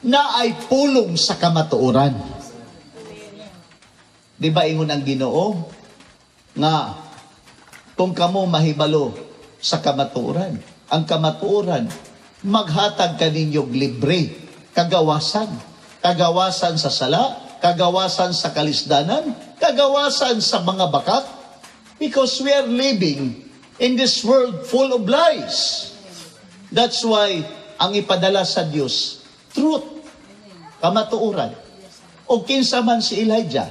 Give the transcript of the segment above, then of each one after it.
na ay pulong sa kamatuoran. Di ba ingon ang Ginoo nga kung kamo mahibalo sa kamatuoran, ang kamatuoran maghatag kaninyong libre kagawasan, kagawasan sa sala, kagawasan sa kalisdanan, kagawasan sa mga bakat, because we are living in this world full of lies. That's why ang ipadala sa Dios truth, kamatuoran. O kinsa man si Elijah,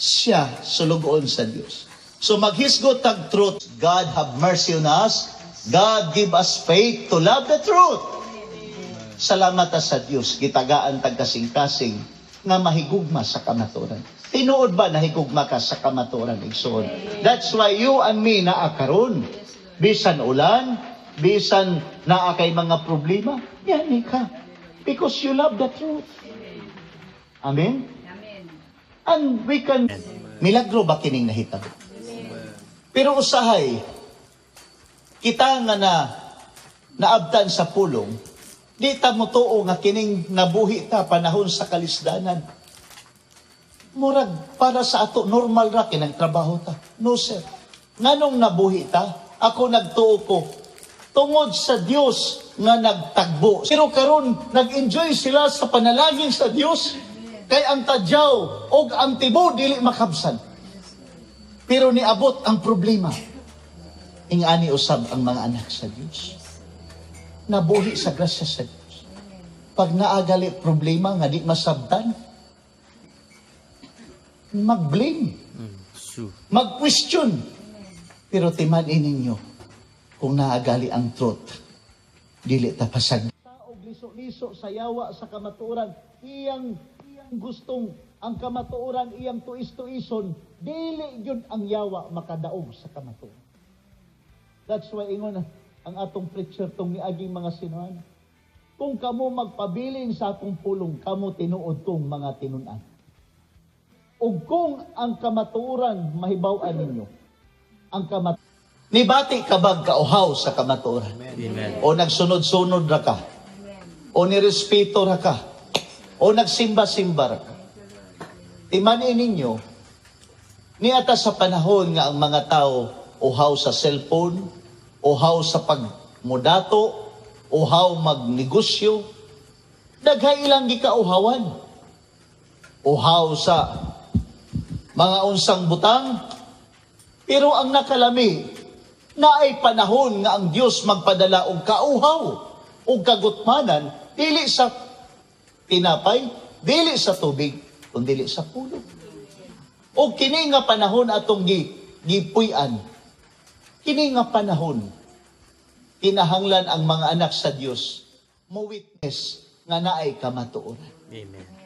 siya sulugoon sa Dios. So maghisgot tag truth. God have mercy on us. God give us faith to love the truth. Salamat sa Dios, gitagaan tag kasing-kasing nga mahigugma sa kamatuoran. Tinuod ba nahigugma ka sa kamatuoran, igsoon? That's why you and me naa karon. Bisan ulan, bisan naa kay mga problema, yan ka. Because you love the truth. Amen? And we can... Milagro ba kining nahitabo? Pero usahay, kita nga naabtan sa pulong, di ta mo tuo nga kining nabuhi ta panahon sa kalisdanan. Murag, para sa ato, normal ra kinang trabaho ta. No, sir. Nganong nabuhi ta? Ako nagtuo ko. Tungod sa Dios nga nagtagbo. Pero karon nag-enjoy sila sa panalangin sa Dios. Kay ang tadyaw o ang tibo dili makabsan. Pero niabot ang problema. Ingani usab ang mga anak sa Dios. Nabuhi sa grasya sa Dios. Pag naagali problema nga di masabtan, mag-blame, mag-question. Pero timanin ninyo, kung naagali ang truth, dili ta pasag. Og liso-liso sa yawa sa kamatuoran, iyang gustong ang kamatuoran, iyang tuis-tuison, dili yun ang yawa makadaog sa kamatuoran. That's why ingon ang atong preacher tong niaging mga sinuan. Kung kamo magpabilin sa atong pulong, kamo tinuod kong mga tinunan. O kung ang kamatuoran mahibaw-an ninyo, ang nibati ka bag kauhaw sa kamatuoran? Amen. O nagsunod-sunod ra ka? O nirespeto ra ka? O nagsimba-simba ra ka? Imanin ninyo, niata sa panahon nga ang mga tao uhaw sa cellphone, uhaw sa pagmudato, uhaw magnegosyo, daghay ilang gikauhawan. Uhaw sa mga unsang butang, pero ang nakalami, na ay panahon nga ang Diyos magpadala og kauhaw, og kagutmanan, dili sa tinapay, dili sa tubig, kundi dili sa pulo. O kini nga panahon atong gipuy-an, kini nga panahon, kinahanglan ang mga anak sa Diyos, mo witness nga naay kamatuoran. Amen.